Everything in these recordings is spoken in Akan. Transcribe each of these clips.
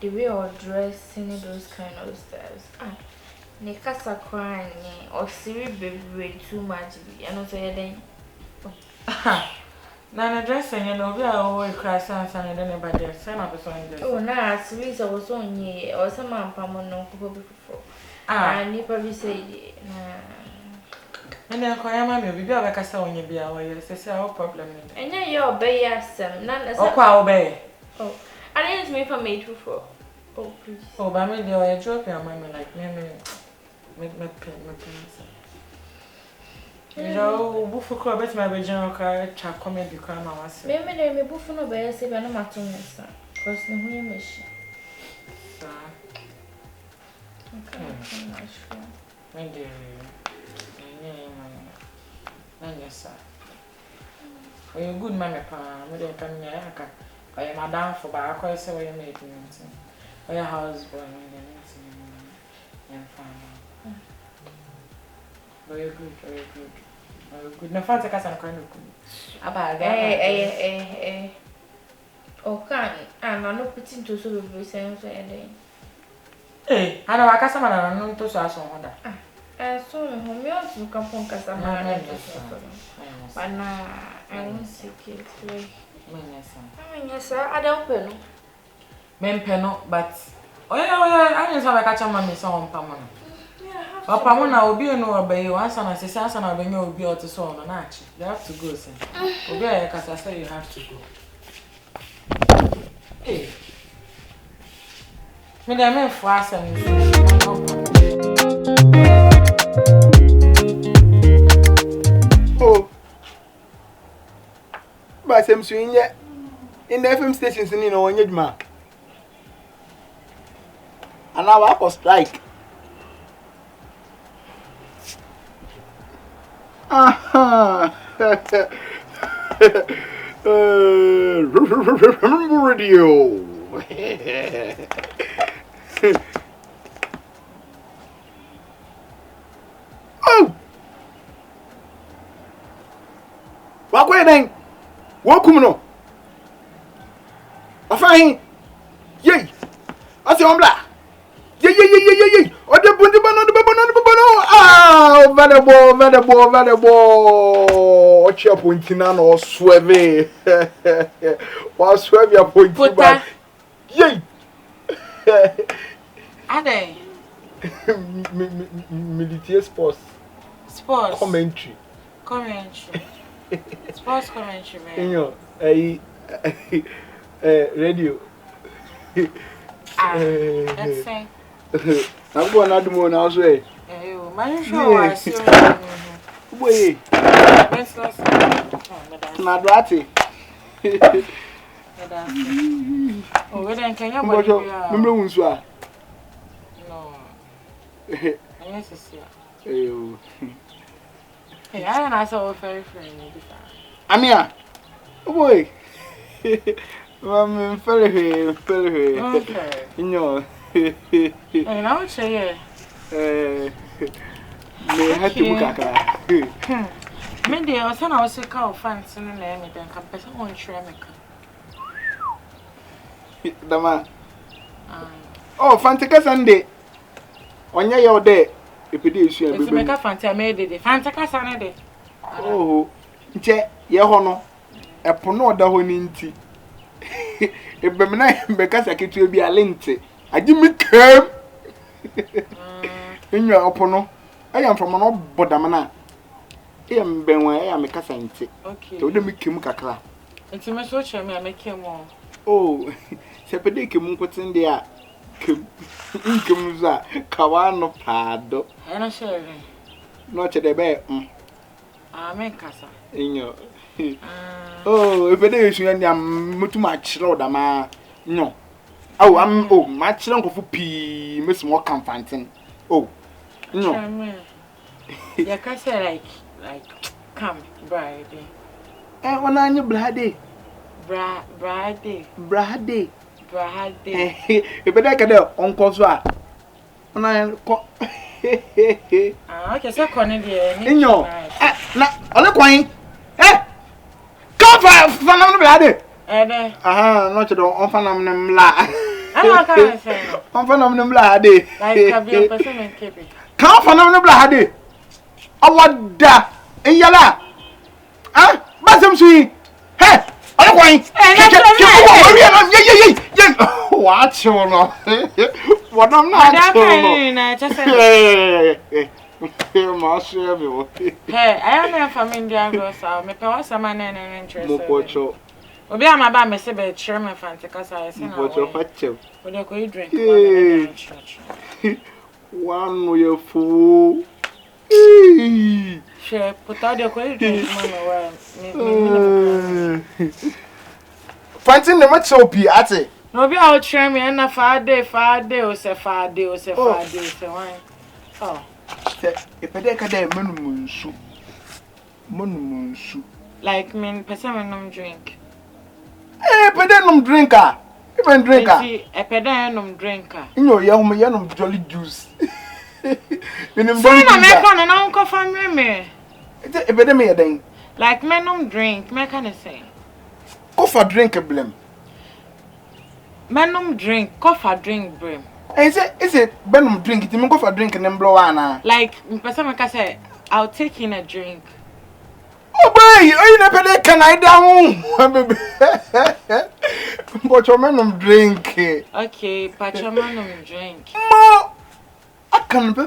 The way or dressing those kind of styles. Ne kasa crying or Siri baby too much. I don't say anything. Nana dressing, you know, we are always crying and then about their son of a song. Oh, now Siri was on ye or some man Pamon before. I never say, and then cry, mammy, we be like a song, you be our yes, our problem. And then you obey us, none as obey. Oh, I didn't make for made before. Oh, please. Oh, but maybe I drop your mammy like me, make my parents. You know, Buffalo Club, it's my original car, chap comedy crime. I was maybe Buffalo Bay, say, but no matter, because no mission. My dear, yes, sir. Well, you're good, mammy, I didn't come here. I am madame for by a course away maintenance. Or your house boy, and fine. Very good, very good. Very good. No fancy cast and kind of good. About Oh, can't I'm not putting to so be saying for a day. Eh, I know a customer and I'm not to saw someone. I saw home yours to come from customer. But now I won't see kids. Yes, sir, I don't know. Men penno, but oh yeah, I just have a catch on my son Pamona. But Pamona will be no obey once and I say, Sansa, I'll be no be out to so on an you have to go, sir. Okay, because I say you have to go. Hey, me, I mean, fast and oh, but I'm swinging yet. In the FM stations in Onyedma. And now I was strike. Radio. Oh! What going on? Welcome no. Afin, yay! I say on black. Yay! Oh, the banana. Ah, valuable. What's your point in an or swerve? What's swerve your point? Pota. Yay! Are they? Military sports. Commentary. Sports commentary, man. You know, radio. Let's say. I'm going to do more now, say. Man, sure. Boy, Madrati. Oh, we don't care about your memories. No, yes, hey, I saw a very friendly. Amia, oh boy. I'm very. Okay. You know, and I would say, me had to book Maybe I was on our sick of Fante and then compass on Shremica. The man. Oh, Fante Sunday. On your day, if it is you, make a Fante, I made it. Fante Sunday. Oh, che, your honor. A pono da honinti. If the man because I could be a lente. I give me curb in your opono. I am from an old bodamana. I am Benway, I am a cassante. Okay, so let me come kakla. It's a message I make him more. Oh, Sepedeke Munkot in the air. Kawano pado. And I share not a debe. Amen kasa. Inyo. Oh, if they issue any mutu match road ama no. Oh, I'm match long for P Miss More Fantin. Oh. No. Ya kasa like come bride. When I knew Brady. Bride. If I can do Uncle Swa. When I okay, so Cornelia. Inyo. Na, on the coin. Come for Fanam Brady. Not to do on Fanam La. I can't say. On Fanam Blade. Like a be a person and keep it. Come Fanam Blade. I want that. In Yala. Basam sweet. Hey, on the coin. Watch you know. What I'm not doing. Hey, I am from India, so me pay some money and interest. Mopocho. Obi am about me say be chairman Fante because I say na. Mopocho facho. We dey go drink church. One way fool. She Pota dey go drink mama me. Fante no much so pi ate. No be out chairman na Fade o say why. Oh. Epede ka dey menum nsu. Like me person when nom drink. Epede nom drinker. Even drinker. See, epede nom drinker. Inyo ye nom jolly juice. Menim so na me kan na unko family me. Epede me yeden. Like me nom drink, me kan say. Coffee drink blem. Me nom drink, coffee drink blem. Is it benum drink it me coffee drink and blow ana. Like person me ka say I'll take in a drink. Oh boy, you never pay can I down, baby. But your man drink. Okay, but your man drink. Mo, I can be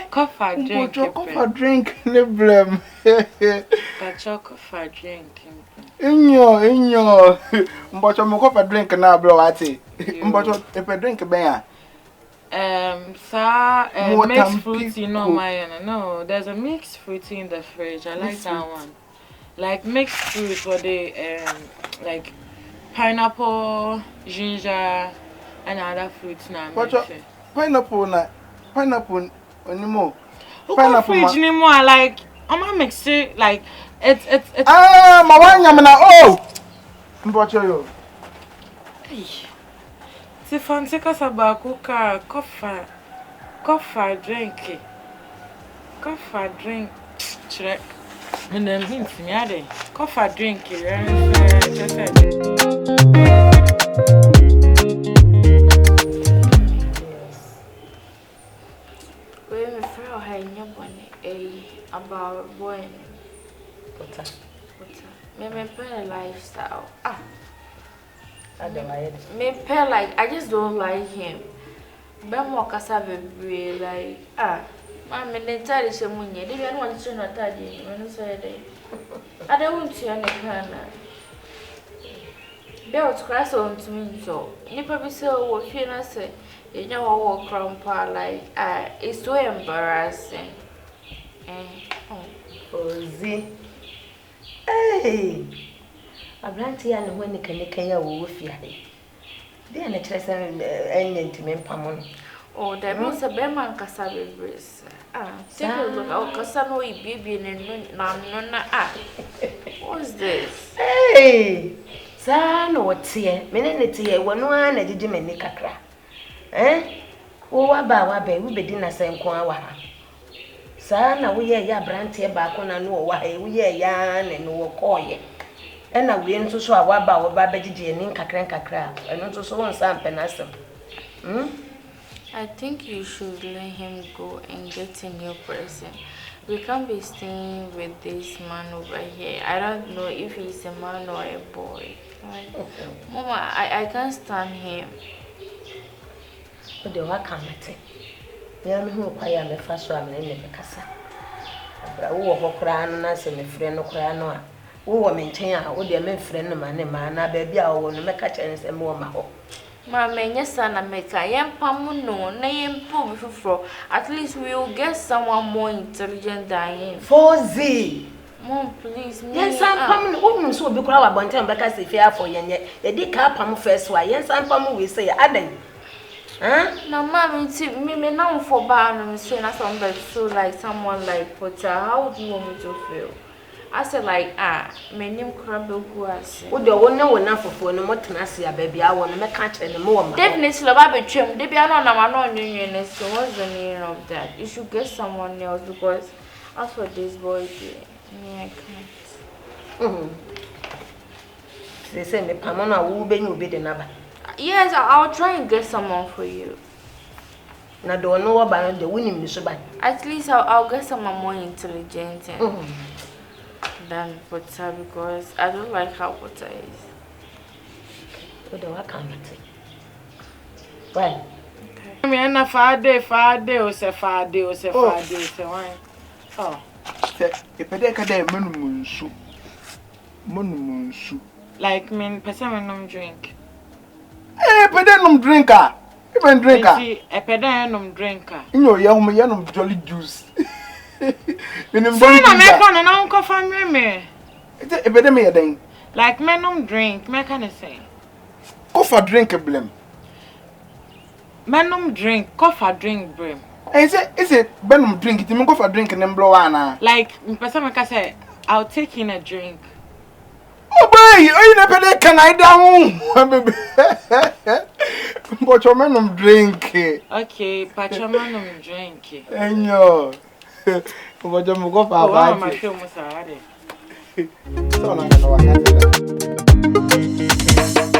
coffee drink. But your coffee drink, no blame. But your coffee drink. In your, but your coffee drink now blow at it. But your if I drink beer. Mixed fruit, you know, no, there's a mixed fruit in the fridge. I like that one. Like mixed fruit, what they like pineapple, ginger, and other fruits now. Pineapple anymore. Pineapple anymore. Like I'm gonna mix it. Like it's. My one yamana. Oh, but you. Si Fante kasa ba kuka coffee drink. Coffee drink. Chrek. And then hint me ade. Coffee drink. Just said. We me friend ha nya bone about boy. Pota. Me pay lifestyle. Me pay like I just don't like him. Bemo kasa bebre like man me nentari she munye. Dey no want to know tadi. Me say dey. I don't want to any kana. Be out class on to me so. Nipa be say wo fie na say you know wo crampa like it's so embarrassing. Fauzy. Hey. Abranti ya no when kan ya wo fie ade. Dey na kire say enye ntime mpamon. Oh, there was a beman kasa bebres. Take a look. Our kasa no baby na. What's this? Hey. Sa no tie. Me ne tie wono na gigi me ni kakra. Wo wa be we bedi na senko awa ha. Sa na wo ye ya brantie ba ko na no wa ha wo ye ya ne no wo koye. Na we nso so awa wo ba gigi ni kakra. Eno nso so won sa mpenasem. I think you should let him go and get a new person. We can't be staying with this man over here. I don't know if he's a man or a boy. Like, Mama, I can't stand him. What do I come at? Yeah, me who I am a fast one in the casa. Who crying and answer me friend or cry no. Who maintain what their men friend man, I baby, I will make a chance and more my hope. Mama, yes, and I make a young pamuno, name poor before. At least we will get someone more intelligent than him. Fauzy. Mom, please, Yes, I'm coming. Women so be crowd about time because if you are for yen, they did cap pam first. Why, yes, I'm coming. We say, Adam. Huh? No, Mom, me now for bar and saying that somebody so like someone like Pota. How do you want me to feel? I said like my name crabble guas. Would you want no enough for no more tenacity, baby? I want to make catch any more. Definitely, Baby Trim. They be not union. So what's the meaning of that? You should get someone else because as for this boy, me I can't. They say me Pamona will be the number. Yes, I'll try and get someone for you. Now don't know about the winning Miss Ban. At least I'll get someone more intelligent than Pota because I don't like how Pota is. What do I come to? Well, I mean, na Fante, o se Fante. Oh. Epedeka de monumunsu. Like me, person no drink. Pedem drinker. Even drinker. A pedem drinker. You know, jolly juice. Say na me kon na unko family me. A pedem then. Like men drink, me can say. Go for drink a blem. Men drink, coffee drink brim. Is it Benum drink it? You go for drink and then blow ana. Like person can say, I'll take in a drink. Oh boy, you never can I down. But your man drink. Okay, but your man drink. And yo, but you go for a my show must have so I'm going to